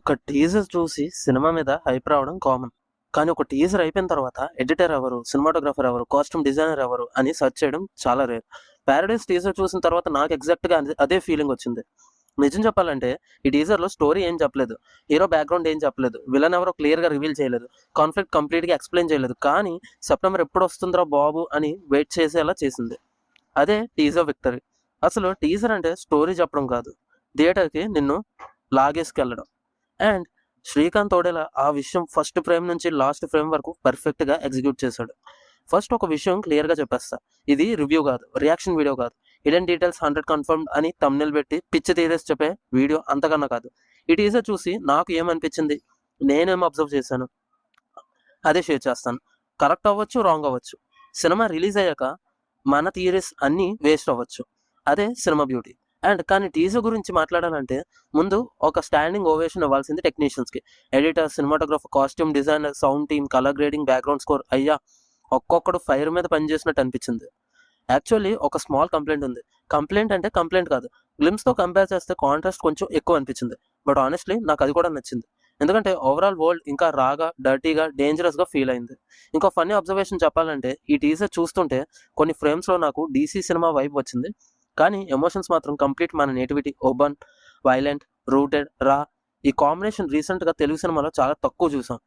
ఒక టీజర్ చూసి సినిమా మీద హైప్ రావడం కామన్. కానీ ఒక టీజర్ అయిపోయిన తర్వాత ఎడిటర్ ఎవరు, సినిమాటోగ్రాఫర్ ఎవరు, కాస్ట్యూమ్ డిజైనర్ ఎవరు అని సెర్చ్ చేయడం చాలా రేర్. ప్యారడైస్ టీజర్ చూసిన తర్వాత నాకు ఎగ్జాక్ట్గా అదే ఫీలింగ్ వచ్చింది. నిజం చెప్పాలంటే ఈ టీజర్లో స్టోరీ ఏం చెప్పలేదు, హీరో బ్యాక్గ్రౌండ్ ఏం చెప్పలేదు, విలన్ ఎవరో క్లియర్గా రివీల్ చేయలేదు, కాన్ఫ్లిక్ట్ కంప్లీట్గా ఎక్స్ప్లెయిన్ చేయలేదు. కానీ సెప్టెంబర్ ఎప్పుడు వస్తుందిరా బాబు అని వెయిట్ చేసేలా చేసింది. అదే టీజర్ విక్టరీ. అసలు టీజర్ అంటే స్టోరీ చెప్పడం కాదు, థియేటర్కి నిన్ను లాగేసుకెళ్ళడం. అండ్ శ్రీకాంత్ ఓడేలా ఆ విషయం ఫస్ట్ ఫ్రేమ్ నుంచి లాస్ట్ ఫ్రేమ్ వరకు పర్ఫెక్ట్గా ఎగ్జిక్యూట్ చేశాడు. ఫస్ట్ ఒక విషయం క్లియర్గా చెప్పేస్తా, ఇది రివ్యూ కాదు, రియాక్షన్ వీడియో కాదు, హిడెన్ డీటెయిల్స్ 100 కన్ఫర్మ్డ్ అని తమ్నెల్ పెట్టి పిచ్చి తీరేసి చెప్పే వీడియో అంతకన్నా కాదు. ఈ టీజర్ చూసి నాకు ఏమనిపించింది, నేనేం అబ్జర్వ్ చేశాను అదే షేర్ చేస్తాను. కరెక్ట్ అవ్వచ్చు, రాంగ్ అవ్వచ్చు. సినిమా రిలీజ్ అయ్యాక మన థియరీస్ అన్నీ వేస్ట్ అవ్వచ్చు, అదే సినిమా బ్యూటీ. అండ్ కానీ టీజర్ గురించి మాట్లాడాలంటే ముందు ఒక స్టాండింగ్ ఓవేషన్ ఇవ్వాల్సింది టెక్నీషియన్స్కి. Editor, cinematographer, costume designer, sound team, colour grading, background score, అయ్యా ఒక్కొక్కడు ఫైర్ మీద పనిచేసినట్టు అనిపించింది. యాక్చువల్లీ ఒక స్మాల్ కంప్లైంట్ ఉంది. కంప్లైంట్ అంటే కంప్లైంట్ కాదు, గ్లిమ్స్తో కంపేర్ చేస్తే కాంట్రాస్ట్ కొంచెం ఎక్కువ అనిపించింది. బట్ ఆనెస్ట్లీ నాకు అది కూడా నచ్చింది, ఎందుకంటే ఓవరాల్ వరల్డ్ ఇంకా రాగా, డర్టీగా, డేంజరస్గా ఫీల్ అయింది. ఇంకో ఫన్నీ అబ్జర్వేషన్ చెప్పాలంటే ఈ టీజర్ చూస్తుంటే కొన్ని ఫ్రేమ్స్లో నాకు డీసీ సినిమా వైబ్ వచ్చింది. కానీ ఎమోషన్స్ మాత్రం కంప్లీట్ మన నేటివిటీ, ఓబన్, వైలెంట్, రూటెడ్, రా. ఈ కాంబినేషన్ రీసెంట్గా తెలుగు సినిమాలో చాలా తక్కువ చూసాం.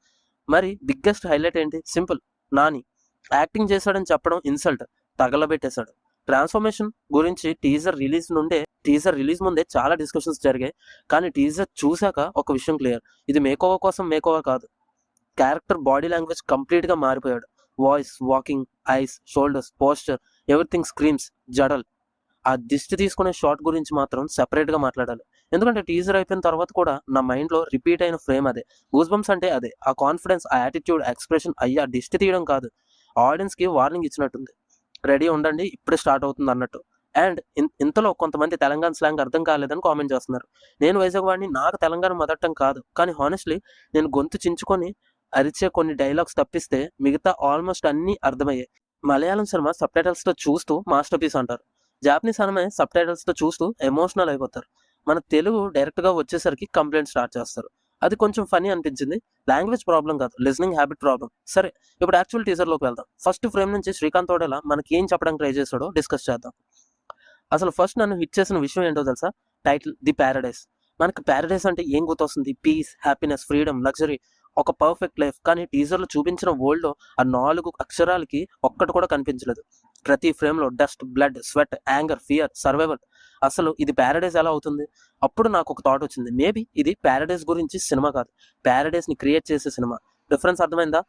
మరి బిగ్గెస్ట్ హైలైట్ ఏంటి? సింపుల్, నాని యాక్టింగ్ చేశాడని చెప్పడం ఇన్సల్ట్, తగలబెట్టేశాడు. ట్రాన్స్ఫర్మేషన్ గురించి టీజర్ రిలీజ్ ముందే చాలా డిస్కషన్స్ జరిగాయి. కానీ టీజర్ చూశాక ఒక విషయం క్లియర్, ఇది మేకోవర్ కోసం మేకోవర్ కాదు. క్యారెక్టర్ బాడీ లాంగ్వేజ్ కంప్లీట్గా మారిపోయాడు. Voice, walking, eyes, shoulders, posture, everything screams Jadal. ఆ దిష్టి తీసుకునే షాట్ గురించి మాత్రం సెపరేట్గా మాట్లాడాలి, ఎందుకంటే టీజర్ అయిపోయిన తర్వాత కూడా నా మైండ్లో రిపీట్ అయిన ఫ్రేమ్ అదే. గూస్ బంప్స్ అంటే అదే, ఆ కాన్ఫిడెన్స్, ఆ యాటిట్యూడ్, ఎక్స్ప్రెషన్. అయ్యా దిష్టి తీయడం కాదు, ఆడియన్స్కి వార్నింగ్ ఇచ్చినట్టుంది, రెడీ ఉండండి ఇప్పుడే స్టార్ట్ అవుతుంది అన్నట్టు. అండ్ ఇంతలో కొంతమంది తెలంగాణ స్లాంగ్ అర్థం కాలేదని కామెంట్ చేస్తున్నారు. నేను వైజాగ్ వాడిని, నాకు తెలంగాణ మొదటం కాదు. కానీ హానెస్ట్లీ నేను గొంతు చించుకొని అరిచే కొన్ని డైలాగ్స్ తప్పిస్తే మిగతా ఆల్మోస్ట్ అన్నీ అర్థమయ్యాయి. మలయాళం సినిమా సబ్ టైటిల్స్తో చూస్తూ మాస్టర్ పీస్ అంటారు, జాపనీస్ సినిమా సబ్ టైటిల్స్తో చూస్తూ ఎమోషనల్ అయిపోతారు. మన తెలుగు డైరెక్ట్గా వచ్చేసరికి కంప్లైంట్ స్టార్ట్ చేస్తారు. అది కొంచెం ఫనీ అనిపించింది. లాంగ్వేజ్ ప్రాబ్లం కాదు, లిజనింగ్ హ్యాబిట్ ప్రాబ్లం. సరే, ఇప్పుడు యాక్చువల్ టీజర్లోకి వెళ్దాం. ఫస్ట్ ఫ్రేమ్ నుంచి శ్రీకాంత్ ఓడేలా మనకి ఏం చెప్పడానికి ట్రై చేశాడో డిస్కస్ చేద్దాం. అసలు ఫస్ట్ నన్ను హిట్ చేసిన విషయం ఏంటో తెలుసా? Title, the Paradise. మనకి ప్యారడైస్ అంటే ఏం గుర్తొస్తుంది? పీస్, హ్యాపీనెస్, ఫ్రీడమ్, లగ్జరీ, ఒక పర్ఫెక్ట్ లైఫ్. కానీ టీజర్లో చూపించిన వరల్డ్లో ఆ 4 అక్షరాలకి ఒక్కటి కూడా కనిపించలేదు. ప్రతి ఫ్రేమ్లో dust, blood, sweat, anger, fear, survival. అసలు ఇది ప్యారడైస్ ఎలా అవుతుంది? అప్పుడు నాకు ఒక థాట్ వచ్చింది, మేబీ ఇది ప్యారడైస్ గురించి సినిమా కాదు, ప్యారడైస్ని క్రియేట్ చేసే సినిమా. డిఫరెన్స్ అర్థమైందా?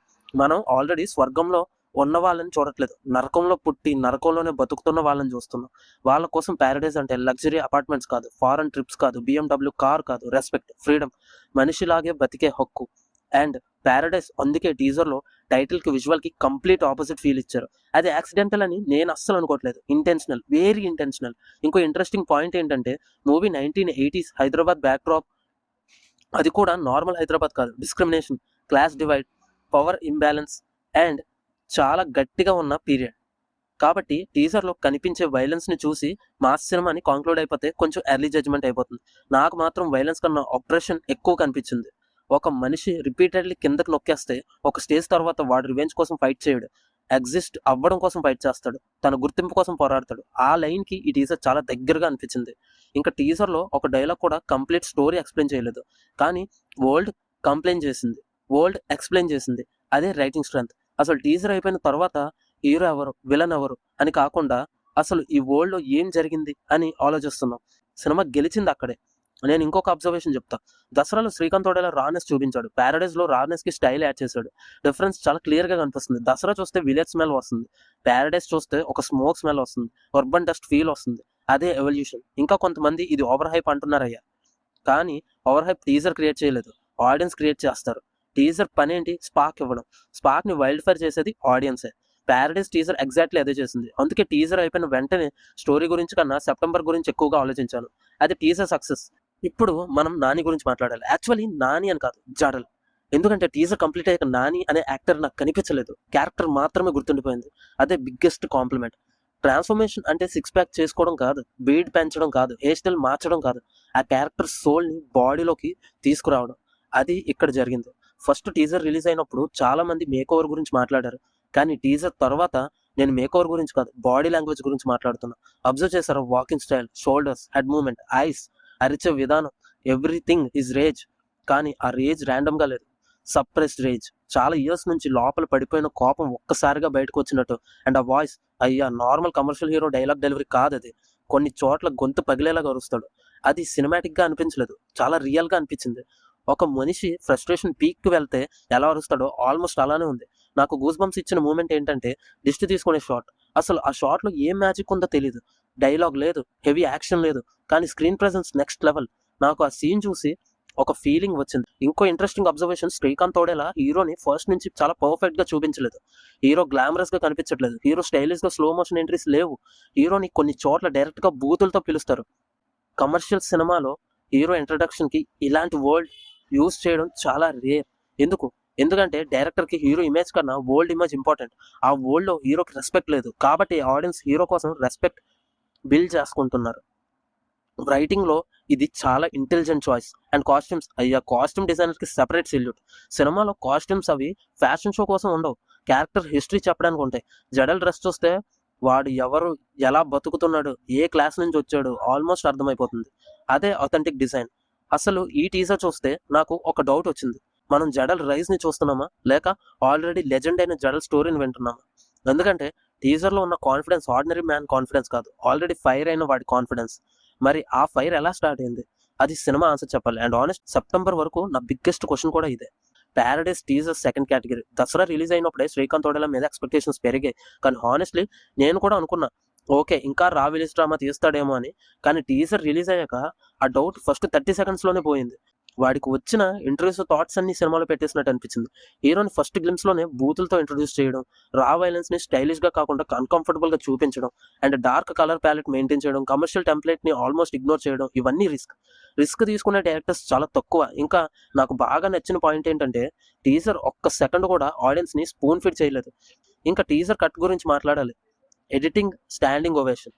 మనం ఆల్రెడీ స్వర్గంలో ఉన్న వాళ్ళని చూడట్లేదు, నరకంలో పుట్టి నరకంలోనే బతుకుతున్న వాళ్ళని చూస్తున్నాం. వాళ్ళ కోసం ప్యారడైస్ అంటే లగ్జరీ అపార్ట్మెంట్స్ కాదు, ఫారెన్ ట్రిప్స్ కాదు, BMW కార్ కాదు, రెస్పెక్ట్, ఫ్రీడమ్, మనిషిలాగే బతికే హక్కు. అండ్ ప్యారడైస్ అందుకే టీజర్లో టైటిల్కి, విజువల్కి కంప్లీట్ ఆపోజిట్ ఫీల్ ఇచ్చారు. అది యాక్సిడెంటల్ అని నేను అస్సలు అనుకోవట్లేదు, ఇంటెన్షనల్, వెరీ ఇంటెన్షనల్. ఇంకో ఇంట్రెస్టింగ్ పాయింట్ ఏంటంటే మూవీ 1980s హైదరాబాద్ బ్యాక్డ్రాప్. అది కూడా నార్మల్ హైదరాబాద్ కాదు, discrimination, class divide, power imbalance and చాలా గట్టిగా ఉన్న పీరియడ్. కాబట్టి టీజర్లో కనిపించే వైలెన్స్ని చూసి మాస్ సినిమాని కాంక్లూడ్ అయిపోతే కొంచెం ఎర్లీ జడ్జ్మెంట్ అయిపోతుంది. నాకు మాత్రం వైలెన్స్ కన్నా ఆపరేషన్ ఎక్కువ కనిపించింది. ఒక మనిషి రిపీటెడ్లీ కిందకి నొక్కేస్తే ఒక స్టేజ్ తర్వాత వాడు రివెంజ్ కోసం ఫైట్ చేయడు, ఎగ్జిస్ట్ అవ్వడం కోసం ఫైట్ చేస్తాడు, తన గుర్తింపు కోసం పోరాడతాడు. ఆ లైన్కి ఈ టీజర్ చాలా దగ్గరగా అనిపించింది. ఇంకా టీజర్లో ఒక డైలాగ్ కూడా కంప్లీట్ స్టోరీ ఎక్స్ప్లెయిన్ చేయలేదు, కానీ వరల్డ్ ఎక్స్ప్లెయిన్ చేసింది. అదే రైటింగ్ స్ట్రెంత్. అసలు టీజర్ అయిపోయిన తర్వాత హీరో ఎవరు, విలన్ ఎవరు అని కాకుండా అసలు ఈ వరల్డ్లో ఏం జరిగింది అని ఆలోచిస్తున్నాం. సినిమా గెలిచింది అక్కడే. నేను ఇంకొక అబ్జర్వేషన్ చెప్తా. దసరాలో శ్రీకాంత్ ఓడేలా రానెస్ చూపించాడు, ప్యారడైజ్లో రానెస్కి స్టైల్ యాడ్ చేశాడు. డిఫరెన్స్ చాలా క్లియర్గా కనిపిస్తుంది. దసరా చూస్తే విలేజ్ స్మెల్ వస్తుంది, ప్యారడైజ్ చూస్తే ఒక స్మోక్ స్మెల్ వస్తుంది, అర్బన్ డస్ట్ ఫీల్ వస్తుంది. అదే ఎవల్యూషన్. ఇంకా కొంతమంది ఇది ఓవర్ హైప్ అంటున్నారయ్యా, కానీ ఓవర్ హైప్ టీజర్ క్రియేట్ చేయలేదు, ఆడియన్స్ క్రియేట్ చేస్తారు. టీజర్ పని ఏంటి? స్పార్క్ ఇవ్వడం. స్పార్క్ని వైల్డ్ ఫైర్ చేసేది ఆడియన్సే. ప్యారడైజ్ టీజర్ ఎగ్జాక్ట్లీ అదే చేసింది. అందుకే టీజర్ అయిపోయిన వెంటనే స్టోరీ గురించి కన్నా సెప్టెంబర్ గురించి ఎక్కువగా ఆలోచించాను. అది టీజర్ సక్సెస్. ఇప్పుడు మనం నాని గురించి మాట్లాడాలి. యాక్చువల్లీ నాని అని కాదు, జడల్. ఎందుకంటే టీజర్ కంప్లీట్ అయ్యాక నాని అనే యాక్టర్ నాకు కనిపించలేదు, క్యారెక్టర్ మాత్రమే గుర్తుండిపోయింది. అదే బిగ్గెస్ట్ కాంప్లిమెంట్. ట్రాన్స్ఫర్మేషన్ అంటే 6 ప్యాక్ చేసుకోవడం కాదు, బీడ్ పెంచడం కాదు, హెయిర్ స్టైల్ మార్చడం కాదు, ఆ క్యారెక్టర్ సోల్ని బాడీలోకి తీసుకురావడం. అది ఇక్కడ జరిగింది. ఫస్ట్ టీజర్ రిలీజ్ అయినప్పుడు చాలా మంది మేక్ ఓవర్ గురించి మాట్లాడారు. కానీ టీజర్ తర్వాత నేను మేక్ ఓవర్ గురించి కాదు, బాడీ లాంగ్వేజ్ గురించి మాట్లాడుతున్నా. అబ్జర్వ్ చేశారా? Walking style, shoulders, head movement, eyes, అరిచే విధానం, ఎవ్రీథింగ్ ఈజ్ రేజ్. కానీ ఆ రేజ్ ర్యాండమ్ గా లేదు, సప్రెస్డ్ రేజ్. చాలా ఇయర్స్ నుంచి లోపల పడిపోయిన కోపం ఒక్కసారిగా బయటకు వచ్చినట్టు. అండ్ ఆ వాయిస్, అయ్యా normal commercial hero dialogue delivery కాదు అది. కొన్ని చోట్ల గొంతు పగిలేలాగా అరుస్తాడు. అది సినిమాటిక్ గా అనిపించలేదు, చాలా రియల్ గా అనిపించింది. ఒక మనిషి ఫ్రస్ట్రేషన్ పీక్ కి వెళ్తే ఎలా అరుస్తాడో ఆల్మోస్ట్ అలానే ఉంది. నాకు గూస్ బంప్స్ ఇచ్చిన మూమెంట్ ఏంటంటే దిష్టి తీసుకునే షాట్. అసలు ఆ షాట్ లో ఏం మ్యాజిక్ ఉందో తెలియదు. డైలాగ్ లేదు, హెవీ యాక్షన్ లేదు, కానీ స్క్రీన్ ప్రెజెన్స్ నెక్స్ట్ లెవెల్. నాకు ఆ సీన్ చూసి ఒక ఫీలింగ్ వచ్చింది. ఇంకో ఇంట్రెస్టింగ్ అబ్జర్వేషన్, శ్రీకాంత్ తోడేలా హీరోని ఫస్ట్ నుంచి చాలా పర్ఫెక్ట్ గా చూపించలేదు. హీరో గ్లామరస్ గా కనిపించట్లేదు, హీరో స్టైలిష్ గా స్లో మోషన్ ఎంట్రీస్ లేవు. హీరోని కొన్ని చోట్ల డైరెక్ట్ గా బూతులతో పిలుస్తారు. కమర్షియల్ సినిమాలో హీరో ఇంట్రడక్షన్ కి ఇలాంటి వర్డ్ యూజ్ చేయడం చాలా రేర్. ఎందుకంటే డైరెక్టర్ కి హీరో ఇమేజ్ కన్నా వరల్డ్ ఇమేజ్ ఇంపార్టెంట్. ఆ వరల్డ్ లో హీరోకి రెస్పెక్ట్ లేదు, కాబట్టి ఆడియన్స్ హీరో కోసం రెస్పెక్ట్ బిల్డ్ చేసుకుంటున్నారు. రైటింగ్ లో ఇది చాలా ఇంటెలిజెంట్ చాయిస్. అండ్ కాస్ట్యూమ్స్, అయ్యా కాస్ట్యూమ్ డిజైనర్ కి సెపరేట్ సెల్యూట్. సినిమాలో కాస్ట్యూమ్స్ అవి ఫ్యాషన్ షో కోసం ఉండవు, క్యారెక్టర్ హిస్టరీ చెప్పడానికి ఉంటాయి. జడల్ డ్రెస్ చూస్తే వాడు ఎవరు, ఎలా బతుకుతున్నాడు, ఏ క్లాస్ నుంచి వచ్చాడు ఆల్మోస్ట్ అర్థమైపోతుంది. అదే అథెంటిక్ డిజైన్. అసలు ఈ టీజర్ చూస్తే నాకు ఒక డౌట్ వచ్చింది. మనం జడల్ రైజ్ ని చూస్తున్నామా, లేక ఆల్రెడీ లెజెండ్ అయిన జడల్ స్టోరీని వింటున్నామా? ఎందుకంటే టీజర్ లో ఉన్న కాన్ఫిడెన్స్ ఆర్డినరీ మ్యాన్ కాన్ఫిడెన్స్ కాదు, ఆల్రెడీ ఫైర్ అయిన వాడి కాన్ఫిడెన్స్. మరి ఆ ఫైర్ ఎలా స్టార్ట్ అయింది? అది సినిమా ఆన్సర్ చెప్పాలి. అండ్ ఆనెస్ట్, సెప్టెంబర్ వరకు నా బిగ్గెస్ట్ క్వశ్చన్ కూడా ఇదే. Paradise teaser second category. Dasara release అయినప్పుడే శ్రీకాంత్ తోడేల మీద ఎక్స్పెక్టేషన్స్ పెరిగాయి. కానీ హానెస్ట్లీ నేను కూడా అనుకున్నా, ఓకే ఇంకా రా విలేజ్ డ్రామా తీస్తాడేమో అని. కానీ టీజర్ రిలీజ్ అయ్యాక ఆ డౌట్ ఫస్ట్ 30 seconds లోనే పోయింది. వాడికి వచ్చిన ఇంట్రెస్ట్ థాట్స్ అన్ని సినిమాలో పెట్టేసినట్టు అనిపించింది. హీరోని ఫస్ట్ గ్లిమ్స్ లోనే బూతులతో ఇంట్రొడ్యూస్ చేయడం, రా వైలెన్స్ ని స్టైలిష్ గా కాకుండా అన్కంఫర్టబుల్ గా చూపించడం, and dark colour palette maintain చేయడం, కమర్షియల్ టెంప్లెట్ ని ఆల్మోస్ట్ ఇగ్నోర్ చేయడం, ఇవన్నీ రిస్క్ తీసుకునే డైరెక్టర్స్ చాలా తక్కువ. ఇంకా నాకు బాగా నచ్చిన పాయింట్ ఏంటంటే టీజర్ ఒక్క సెకండ్ కూడా ఆడియన్స్ ని స్పూన్ ఫిట్ చేయలేదు. ఇంకా టీజర్ కట్ గురించి మాట్లాడాలి. Editing standing ovation.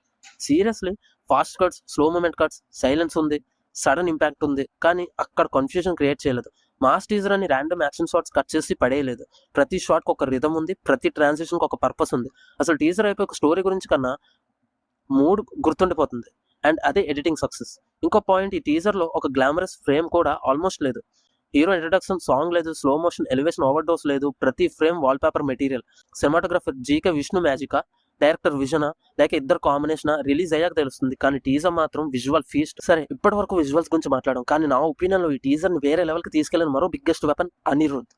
Seriously, fast cuts, slow moment cuts, silence ఉంది, సడన్ ఇంపాక్ట్ ఉంది, కానీ అక్కడ కన్ఫ్యూజన్ క్రియేట్ చేయలేదు. మాస్ టీజర్ అని ర్యాండమ్ యాక్షన్ షాట్స్ కట్ చేసి పడేయలేదు. ప్రతి షాట్ కి ఒక రిథమ్ ఉంది, ప్రతి ట్రాన్సిషన్ కి ఒక పర్పస్ ఉంది. అసలు టీజర్ అయిపోయి ఒక స్టోరీ గురించి కన్నా మూడ్ గుర్తుండిపోతుంది. అండ్ అదే ఎడిటింగ్ సక్సెస్. ఇంకో పాయింట్, ఈ టీజర్ లో ఒక గ్లామరస్ ఫ్రేమ్ కూడా ఆల్మోస్ట్ లేదు. హీరో ఇంట్రడక్షన్ సాంగ్ లేదు, slow motion elevation over dose లేదు, ప్రతి frame wallpaper material. Cinematographer GK Vishnu మ్యాజికా, డైరెక్టర్ విజనా, లేక ఇద్దరు కాంబినేషన్ రిలీజ్ అయ్యాక తెలుస్తుంది. కానీ టీజర్ మాత్రం విజువల్ ఫీస్ట్. సరే, ఇప్పటి వరకు విజువల్స్ గురించి మాట్లాడడం, కానీ నా ఒపీనియన్ లో ఈ టీజర్ ని వేరే లెవెల్ కి తీసుకెళ్లిన మరో బిగ్గెస్ట్ వెపన్ అనిరుద్.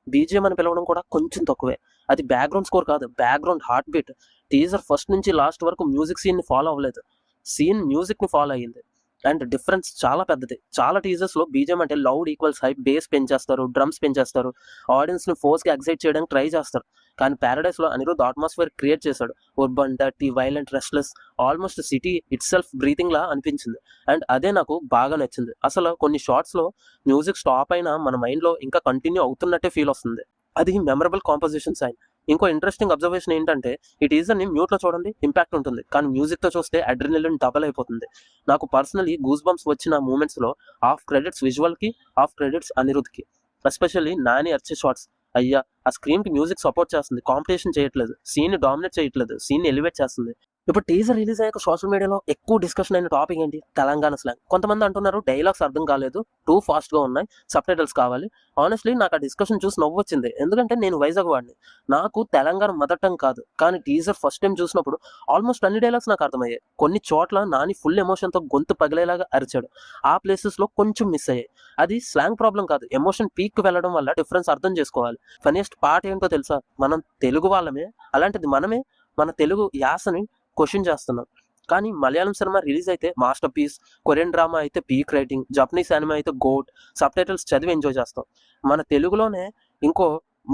బీజిఎం అని పిలవడం కూడా కొంచెం తక్కువే. అది బ్యాక్గ్రౌండ్ స్కోర్ కాదు, background heartbeat. Teaser first నుంచి లాస్ట్ వరకు మ్యూజిక్ సీన్ ని ఫాలో అవ్వలేదు, సీన్ మ్యూజిక్ ని ఫాలో అయ్యింది. అండ్ డిఫరెన్స్ చాలా పెద్దది. చాలా టీజర్స్ లో బీజిఎం అంటే లౌడ్ ఈక్వల్స్ హై, బేస్ పెంచేస్తారు, డ్రమ్స్ పెంచేస్తారు, ఆడియన్స్ ని ఫోర్స్ గా ఎక్సైట్ చేయడానికి ట్రై చేస్తారు. కానీ ప్యారడైస్ లో అనిరుద్ అట్మాస్ఫియర్ క్రియేట్ చేశాడు. Urban, dirty, violent, restless, almost city itself breathing లా అనిపించింది. అండ్ అదే నాకు బాగా నచ్చింది. అసలు కొన్ని షార్ట్స్ లో మ్యూజిక్ స్టాప్ అయినా మన మైండ్ లో ఇంకా కంటిన్యూ అవుతున్నట్టే ఫీల్ వస్తుంది. అది మెమరబుల్ కాంపోజిషన్ సైన్. ఇంకో ఇంట్రెస్టింగ్ అబ్జర్వేషన్ ఏంటంటే ఈ టీజర్ ని మ్యూట్ లో చూడండి ఇంపాక్ట్ ఉంటుంది, కానీ మ్యూజిక్ తో చూస్తే అడ్రినలిన్ డబల్ అయిపోతుంది. నాకు పర్సనలీ గూస్ బంప్స్ వచ్చిన మూమెంట్స్ లో హాఫ్ క్రెడిట్స్ విజువల్ కి, హాఫ్ క్రెడిట్స్ అనిరుద్ కి. ఎస్పెషల్లీ నాని అర్చే షార్ట్స్. అయ్యా, ఆ స్క్రీన్ కి మ్యూజిక్ సపోర్ట్ చేస్తుంది, కాంపిటీషన్ చేయట్లేదు, సీన్ ని డామినేట్ చేయట్లేదు, సీన్ ని ఎలివేట్ చేస్తుంది. ఇప్పుడు టీజర్ రిలీజ్ అయ్యాక సోషల్ మీడియాలో ఎక్కువ డిస్కషన్ అయిన టాపిక్ ఏంటి? తెలంగాణ స్లాంగ్. కొంతమంది అంటున్నారు డైలాగ్స్ అర్థం కాలేదు, టూ ఫాస్ట్ గా ఉన్నాయి, సబ్ టైటిల్స్ కావాలి. ఆనెస్ట్లీ నాకు ఆ డిస్కషన్ చూసి నవ్వు వచ్చింది. ఎందుకంటే నేను వైజాగ్ వాడిని, నాకు తెలంగాణ మదర్ టంగ్ కాదు. కానీ టీజర్ ఫస్ట్ టైం చూసినప్పుడు ఆల్మోస్ట్ అన్ని డైలాగ్స్ నాకు అర్థమయ్యాయి. కొన్ని చోట్ల నాని ఫుల్ ఎమోషన్ తో గొంతు పగిలేలాగా అరిచాడు, ఆ ప్లేసెస్ లో కొంచెం మిస్ అయ్యాయి. అది స్లాంగ్ ప్రాబ్లం కాదు, ఎమోషన్ పీక్ కు వెళ్ళడం వల్ల డిఫరెన్స్ అర్థం చేసుకోవాలి. ఫనియస్ట్ పార్ట్ ఏంటో తెలుసా? మనం తెలుగు వాళ్ళమే, అలాంటిది మనమే మన తెలుగు యాసని క్వశ్చన్ చేస్తున్నాం. కానీ మలయాళం సినిమా రిలీజ్ అయితే మాస్టర్ పీస్, కొరియన్ డ్రామా అయితే పీక్ రైటింగ్, జపనీస్ సినిమా అయితే గోట్, సబ్ టైటిల్స్ చదివి ఎంజాయ్ చేస్తాం. మన తెలుగులోనే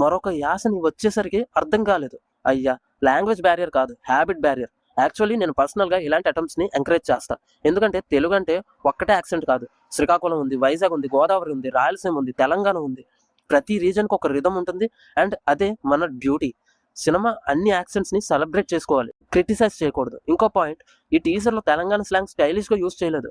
మరొక యాసని వచ్చేసరికి అర్థం కాలేదు. అయ్యా, లాంగ్వేజ్ బ్యారియర్ కాదు, హ్యాబిట్ బ్యారియర్. యాక్చువల్లీ నేను పర్సనల్ గా ఇలాంటి అటెంప్ట్స్ ని ఎంకరేజ్ చేస్తా. ఎందుకంటే తెలుగు అంటే ఒక్కటే యాక్సెంట్ కాదు, శ్రీకాకుళం ఉంది, వైజాగ్ ఉంది, గోదావరి ఉంది, రాయలసీమ ఉంది, తెలంగాణ ఉంది. ప్రతి రీజన్ కి ఒక రిథం ఉంటుంది. అండ్ అదే మన బ్యూటీ. సినిమా అన్ని యాక్సెంట్స్ ని సెలబ్రేట్ చేసుకోవాలి, క్రిటిసైజ్ చేయకూడదు. ఇంకో పాయింట్, ఈ టీజర్ లో తెలంగాణ స్లాంగ్ స్టైలిష్ గా యూజ్ చేయలేదు,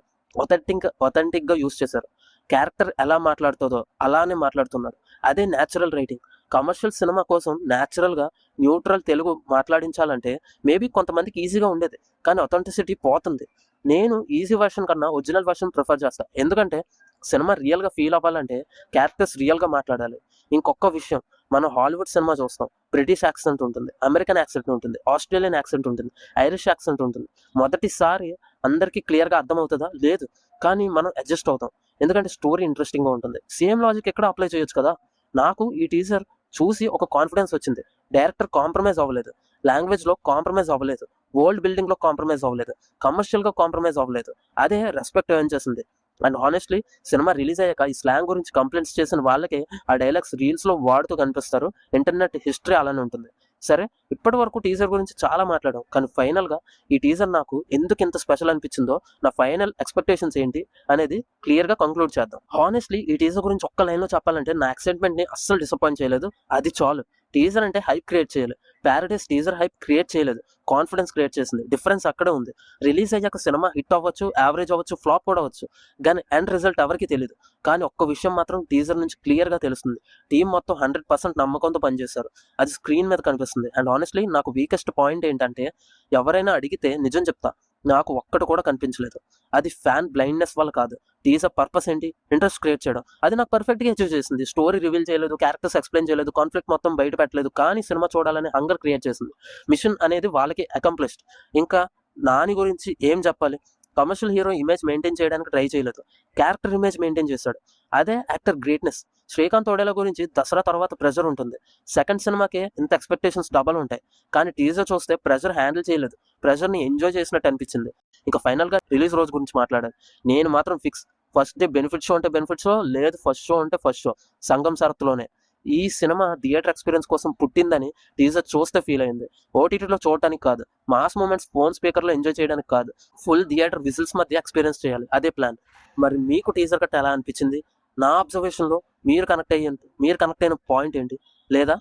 ఒథెంటిక్ గా యూజ్ చేశారు. క్యారెక్టర్ ఎలా మాట్లాడుతుందో అలానే మాట్లాడుతున్నాడు. అదే న్యాచురల్ రైటింగ్. కమర్షియల్ సినిమా కోసం న్యాచురల్గా న్యూట్రల్ తెలుగు మాట్లాడించాలంటే మేబీ కొంతమందికి ఈజీగా ఉండేది, కానీ అథెంటిసిటీ పోతుంది. నేను ఈజీ వర్షన్ కన్నా ఒరిజినల్ వర్షన్ ప్రిఫర్ చేస్తాను. ఎందుకంటే సినిమా రియల్గా ఫీల్ అవ్వాలంటే క్యారెక్టర్స్ రియల్గా మాట్లాడాలి. ఇంకొక విషయం, మనం హాలీవుడ్ సినిమా చూస్తాం, బ్రిటిష్ యాక్సెంట్ ఉంటుంది, అమెరికన్ యాక్సెంట్ ఉంటుంది, ఆస్ట్రేలియన్ యాక్సెంట్ ఉంటుంది, ఐరిష్ యాక్సెంట్ ఉంటుంది. మొదటిసారి అందరికీ క్లియర్గా అర్థమవుతుందా? లేదు. కానీ మనం అడ్జస్ట్ అవుతాం, ఎందుకంటే స్టోరీ ఇంట్రెస్టింగ్గా ఉంటుంది. సేమ్ లాజిక్ ఎక్కడ అప్లై చేయొచ్చు కదా. నాకు ఈ టీజర్ చూసి ఒక కాన్ఫిడెన్స్ వచ్చింది. డైరెక్టర్ కాంప్రమైజ్ అవ్వలేదు, లాంగ్వేజ్లో కాంప్రమైజ్ అవ్వలేదు, వరల్డ్ బిల్డింగ్లో కాంప్రమైజ్ అవ్వలేదు, కమర్షియల్గా కాంప్రమైజ్ అవ్వలేదు. అదే రెస్పెక్ట్ ఎర్న్ చేసింది. అండ్ హానెస్ట్లీ సినిమా రిలీజ్ అయ్యాక ఈ స్లాంగ్ గురించి కంప్లైంట్స్ చేసిన వాళ్ళకి ఆ డైలాగ్స్ రీల్స్లో వాడుతూ కనిపిస్తారు. ఇంటర్నెట్ హిస్టరీ అలానే ఉంటుంది. సరే, ఇప్పటి వరకు టీజర్ గురించి చాలా మాట్లాడాం, కానీ ఫైనల్గా ఈ టీజర్ నాకు ఎందుకు ఇంత స్పెషల్ అనిపించిందో, నా ఫైనల్ ఎక్స్పెక్టేషన్స్ ఏంటి అనేది క్లియర్గా కంక్లూడ్ చేద్దాం. హానెస్ట్లీ ఈ టీజర్ గురించి ఒక్క లైన్లో చెప్పాలంటే నా ఎక్సైట్మెంట్ని అస్సలు డిసప్పాయింట్ చేయలేదు. అది చాలు. టీజర్ అంటే హైప్ క్రియేట్ చేయాలి. ప్యారడైస్ టీజర్ హైప్ క్రియేట్ చేయలేదు, కాన్ఫిడెన్స్ క్రియేట్ చేసింది. డిఫరెన్స్ అక్కడే ఉంది. రిలీజ్ అయ్యాక సినిమా హిట్ అవ్వచ్చు, యావరేజ్ అవ్వచ్చు, ఫ్లాప్ కూడా అవ్వచ్చు, కానీ ఎండ్ రిజల్ట్ ఎవరికి తెలియదు. కానీ ఒక్క విషయం మాత్రం టీజర్ నుంచి క్లియర్గా తెలుస్తుంది, టీం మొత్తం 100% నమ్మకంతో పనిచేశారు. అది స్క్రీన్ మీద కనిపిస్తుంది. అండ్ ఆనెస్ట్లీ నాకు వీకెస్ట్ పాయింట్ ఏంటంటే, ఎవరైనా అడిగితే నిజం చెప్తా, నాకు ఒక్కటి కూడా కనిపించలేదు. అది ఫ్యాన్ బ్లైండ్నెస్ వల్ల కాదు. టీజర్ పర్పస్ ఏంటి? ఇంట్రెస్ట్ క్రియేట్ చేయడం. అది నాకు పర్ఫెక్ట్గా అచీవ్ చేసింది. స్టోరీ రివీల్ చేయలేదు, క్యారెక్టర్స్ ఎక్స్ప్లెయిన్ చేయలేదు, కాన్ఫ్లిక్ట్ మొత్తం బయట పెట్టలేదు, కానీ సినిమా చూడాలని హంగర్ క్రియేట్ చేసింది. మిషన్ అనేది వాళ్ళకి అకంప్లిష్డ్. ఇంకా నాని గురించి ఏం చెప్పాలి? కమర్షియల్ హీరో ఇమేజ్ మెయింటైన్ చేయడానికి ట్రై చేయలేదు, క్యారెక్టర్ ఇమేజ్ మెయింటైన్ చేశాడు. అదే యాక్టర్ గ్రేట్నెస్. శ్రీకాంత్ ఒడేలా గురించి దసరా తర్వాత ప్రెజర్ ఉంటుంది. సెకండ్ సినిమాకే ఇంత ఎక్స్పెక్టేషన్స్ డబల్ ఉంటాయి, కానీ టీజర్ చూస్తే ప్రెజర్ హ్యాండిల్ చేయలేదు, ప్రెజర్ని ఎంజాయ్ చేసినట్టు అనిపించింది. ఇంకా ఫైనల్గా రిలీజ్ రోజు గురించి మాట్లాడాలి. నేను మాత్రం fix, first day benefit show అంటే బెనిఫిట్ షో, లేదు ఫస్ట్ షో అంటే ఫస్ట్ షో, సంగం సరత్తులోనే. ఈ సినిమా థియేటర్ ఎక్స్పీరియన్స్ కోసం పుట్టిందని టీజర్ చూస్తే ఫీల్ అయింది. ఓటీటీలో చూడటానికి కాదు, మాస్ మూమెంట్స్ ఫోన్ స్పీకర్లో ఎంజాయ్ చేయడానికి కాదు, ఫుల్ థియేటర్ విజిల్స్ మధ్య ఎక్స్పీరియన్స్ చేయాలి. అదే ప్లాన్. మరి మీకు టీజర్ కట్ట ఎలా అనిపించింది? నా అబ్జర్వేషన్లో మీరు కనెక్ట్ అయిన పాయింట్ ఏంటి? లేదా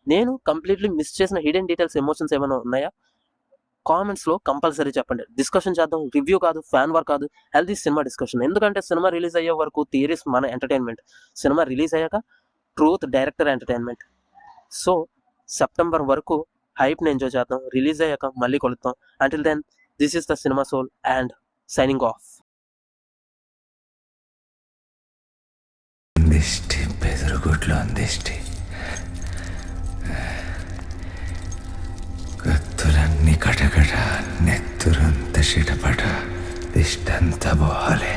నేను కంప్లీట్లీ మిస్ చేసిన హిడెన్ డీటెయిల్స్, ఎమోషన్స్ ఏమైనా ఉన్నాయా? కామెంట్స్లో కంపల్సరీ చెప్పండి. డిస్కషన్ చేద్దాం. రివ్యూ కాదు, ఫ్యాన్ వార్ కాదు, హెల్తీ సినిమా డిస్కషన్. ఎందుకంటే సినిమా రిలీజ్ అయ్యే వరకు థియరీస్ మన ఎంటర్టైన్మెంట్, సినిమా రిలీజ్ అయ్యాక truth director entertainment. So September వరకు హైప్ని ఎంజాయ్ చేద్దాం. రిలీజ్ అయ్యాక మళ్ళీ కొలుద్దాం. Until then, this is the cinema soul and signing off. దిష్టి బెదురుగుడ్లో అందిష్టి, కత్తులన్నీ కటకట, నెత్తురంత చిటపట, దిష్టంత బోహాలే.